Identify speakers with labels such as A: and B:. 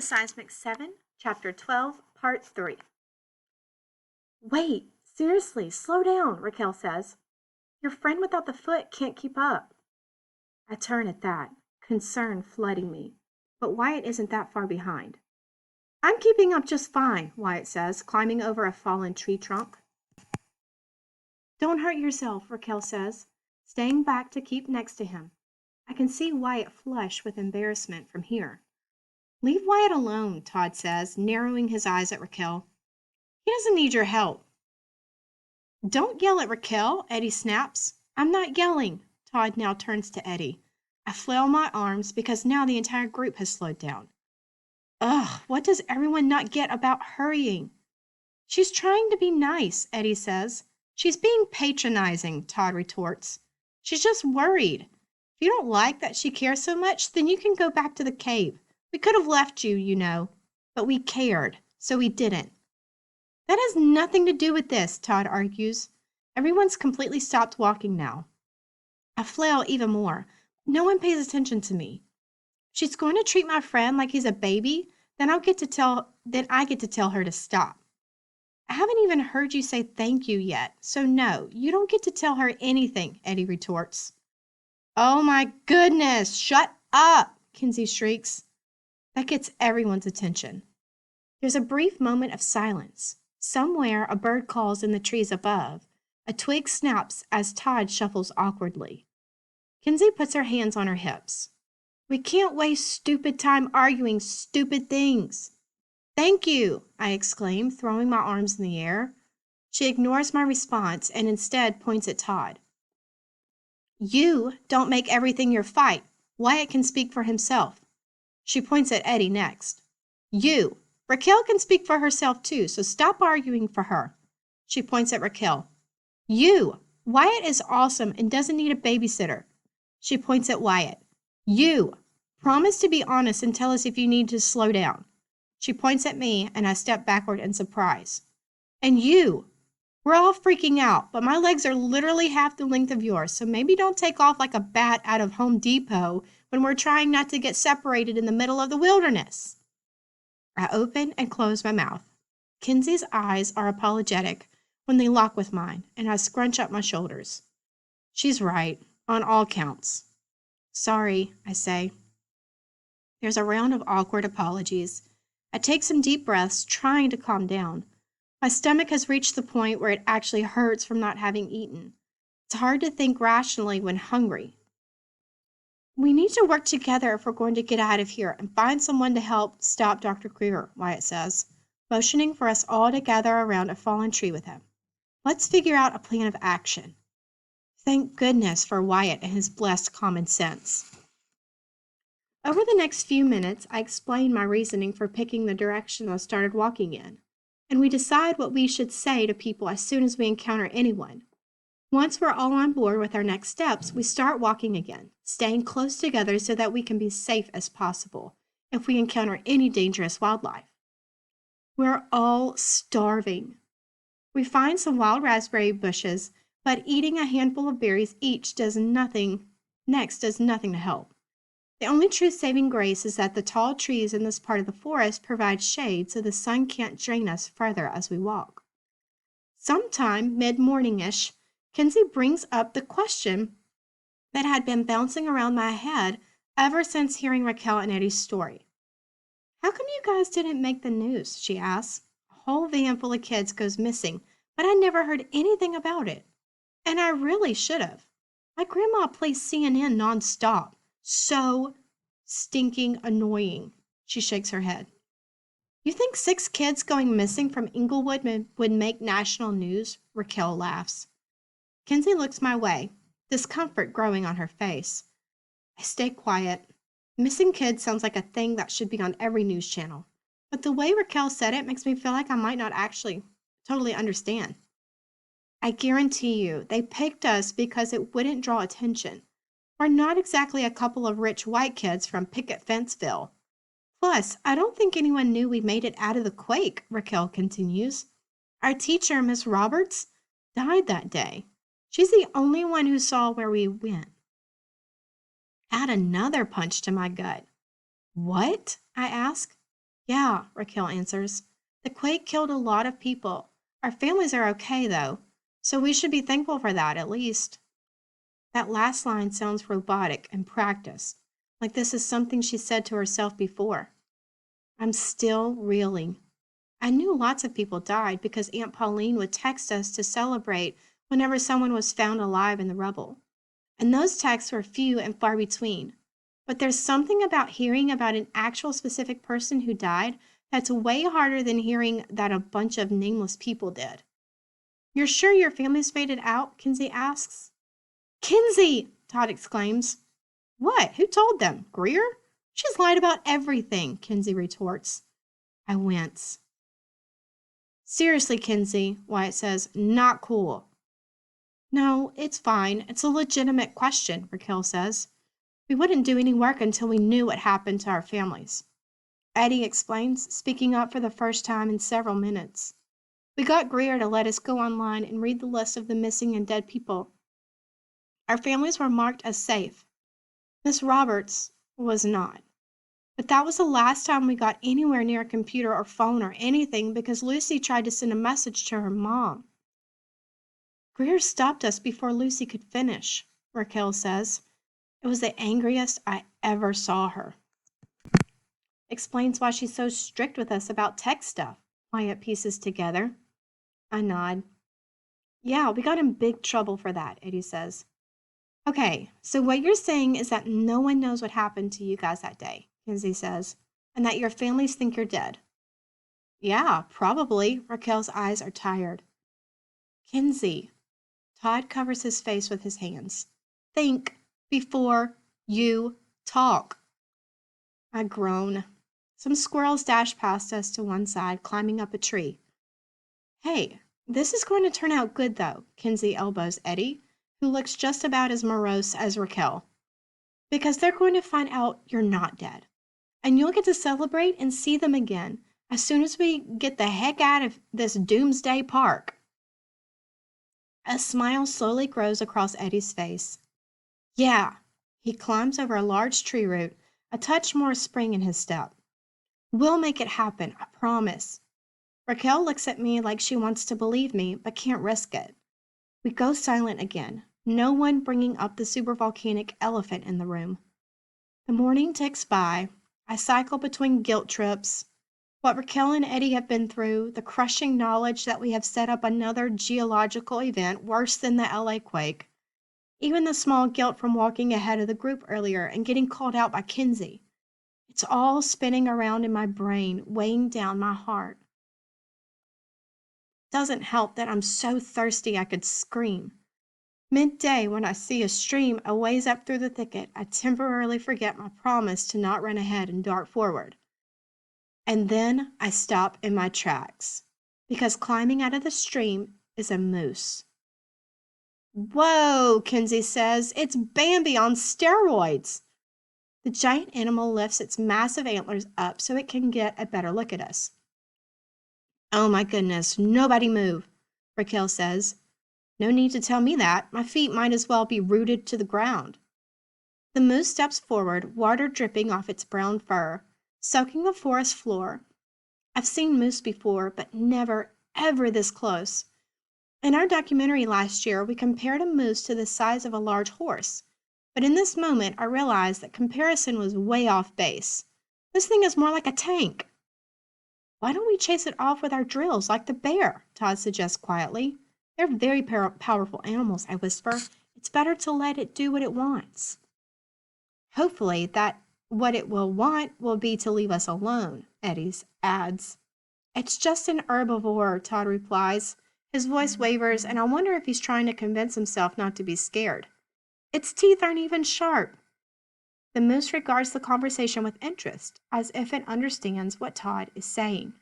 A: Seismic 7, Chapter 12, Part 3. Wait, seriously, slow down, Raquel says. Your friend without the foot can't keep up. I turn at that, concern flooding me, but Wyatt isn't that far behind. I'm keeping up just fine, Wyatt says, climbing over a fallen tree trunk. Don't hurt yourself, Raquel says, staying back to keep next to him. I can see Wyatt flush with embarrassment from here. Leave Wyatt alone, Todd says, narrowing his eyes at Raquel. He doesn't need your help. Don't yell at Raquel, Eddie snaps. I'm not yelling. Todd now turns to Eddie. I flail my arms because now the entire group has slowed down. Ugh, what does everyone not get about hurrying? She's trying to be nice, Eddie says. She's being patronizing, Todd retorts. She's just worried. If you don't like that she cares so much, then you can go back to the cave. We could have left you, you know, but we cared, so we didn't. That has nothing to do with this, Todd argues. Everyone's completely stopped walking now. I flail even more. No one pays attention to me. She's going to treat my friend like he's a baby, then I get to tell her to stop. I haven't even heard you say thank you yet, so no, you don't get to tell her anything, Eddie retorts. Oh my goodness, shut up, Kinsey shrieks. That gets everyone's attention. There's a brief moment of silence. Somewhere a bird calls in the trees above. A twig snaps as Todd shuffles awkwardly. Kinsey puts her hands on her hips. We can't waste stupid time arguing stupid things. Thank you, I exclaim, throwing my arms in the air. She ignores my response and instead points at Todd. You don't make everything your fight. Wyatt can speak for himself. She points at Eddie next. You. Raquel can speak for herself too, so stop arguing for her. She points at Raquel. You. Wyatt is awesome and doesn't need a babysitter. She points at Wyatt. You. Promise to be honest and tell us if you need to slow down. She points at me and I step backward in surprise. And you. We're all freaking out, but my legs are literally half the length of yours, so maybe don't take off like a bat out of Home Depot when we're trying not to get separated in the middle of the wilderness. I open and close my mouth. Kinsey's eyes are apologetic when they lock with mine, and I scrunch up my shoulders. She's right, on all counts. Sorry, I say. There's a round of awkward apologies. I take some deep breaths, trying to calm down. My stomach has reached the point where it actually hurts from not having eaten. It's hard to think rationally when hungry. We need to work together if we're going to get out of here and find someone to help stop Dr. Krieger, Wyatt says, motioning for us all to gather around a fallen tree with him. Let's figure out a plan of action. Thank goodness for Wyatt and his blessed common sense. Over the next few minutes, I explain my reasoning for picking the direction I started walking in, and we decide what we should say to people as soon as we encounter anyone. Once we're all on board with our next steps, we start walking again, staying close together so that we can be safe as possible if we encounter any dangerous wildlife. We're all starving. We find some wild raspberry bushes, but eating a handful of berries each does nothing to help. The only true saving grace is that the tall trees in this part of the forest provide shade so the sun can't drain us further as we walk. Sometime mid-morning-ish, Kinsey brings up the question that had been bouncing around my head ever since hearing Raquel and Eddie's story. How come you guys didn't make the news? She asks. A whole van full of kids goes missing, but I never heard anything about it. And I really should have. My grandma plays CNN nonstop. So stinking annoying. She shakes her head. You think 6 kids going missing from Inglewood would make national news? Raquel laughs. Kinsey looks my way, discomfort growing on her face. I stay quiet. Missing kids sounds like a thing that should be on every news channel, but the way Raquel said it makes me feel like I might not actually totally understand. I guarantee you, they picked us because it wouldn't draw attention. We're not exactly a couple of rich white kids from Picket Fenceville. Plus, I don't think anyone knew we made it out of the quake, Raquel continues. Our teacher, Miss Roberts, died that day. She's the only one who saw where we went. Add another punch to my gut. What? I ask. Yeah, Raquel answers. The quake killed a lot of people. Our families are okay, though, so we should be thankful for that at least. That last line sounds robotic and practiced, like this is something she said to herself before. I'm still reeling. I knew lots of people died because Aunt Pauline would text us to celebrate whenever someone was found alive in the rubble. And those texts were few and far between. But there's something about hearing about an actual specific person who died that's way harder than hearing that a bunch of nameless people did. You're sure your family's made it out? Kinsey asks. Kinsey! Todd exclaims. What? Who told them? Greer? She's lied about everything, Kinsey retorts. I wince. Seriously, Kinsey, Wyatt says, not cool. No, it's fine. It's a legitimate question, Raquel says. We wouldn't do any work until we knew what happened to our families. Eddie explains, speaking up for the first time in several minutes. We got Greer to let us go online and read the list of the missing and dead people. Our families were marked as safe. Miss Roberts was not. But that was the last time we got anywhere near a computer or phone or anything because Lucy tried to send a message to her mom. Greer stopped us before Lucy could finish, Raquel says. It was the angriest I ever saw her. Explains why she's so strict with us about tech stuff, Wyatt pieces together. I nod. Yeah, we got in big trouble for that, Eddie says. Okay, so what you're saying is that no one knows what happened to you guys that day, Kinsey says, and that your families think you're dead. Yeah, probably. Raquel's eyes are tired. Kinsey. Todd covers his face with his hands. Think before you talk. I groan. Some squirrels dash past us to one side, climbing up a tree. Hey, this is going to turn out good, though, Kinsey elbows Eddie, who looks just about as morose as Raquel. Because they're going to find out you're not dead. And you'll get to celebrate and see them again as soon as we get the heck out of this doomsday park. A smile slowly grows across Eddie's face. Yeah, he climbs over a large tree root, a touch more spring in his step. We'll make it happen, I promise. Raquel looks at me like she wants to believe me, but can't risk it. We go silent again, no one bringing up the supervolcanic elephant in the room. The morning ticks by. I cycle between guilt trips, what Raquel and Eddie have been through, the crushing knowledge that we have set up another geological event worse than the LA quake, even the small guilt from walking ahead of the group earlier and getting called out by Kinsey. It's all spinning around in my brain, weighing down my heart. Doesn't help that I'm so thirsty I could scream. Midday, when I see a stream a ways up through the thicket, I temporarily forget my promise to not run ahead and dart forward. And then I stop in my tracks, because climbing out of the stream is a moose. Whoa, Kinsey says, it's Bambi on steroids. The giant animal lifts its massive antlers up so it can get a better look at us. Oh my goodness, nobody move, Raquel says. No need to tell me that. My feet might as well be rooted to the ground. The moose steps forward, water dripping off its brown fur, soaking the forest floor. I've seen moose before, but never, ever this close. In our documentary last year, we compared a moose to the size of a large horse. But in this moment, I realized that comparison was way off base. This thing is more like a tank. Why don't we chase it off with our drills like the bear? Todd suggests quietly. They're very powerful animals, I whisper. It's better to let it do what it wants. Hopefully, that what it will want will be to leave us alone, Eddie adds. It's just an herbivore, Todd replies. His voice wavers, and I wonder if he's trying to convince himself not to be scared. Its teeth aren't even sharp. The moose regards the conversation with interest, as if it understands what Todd is saying.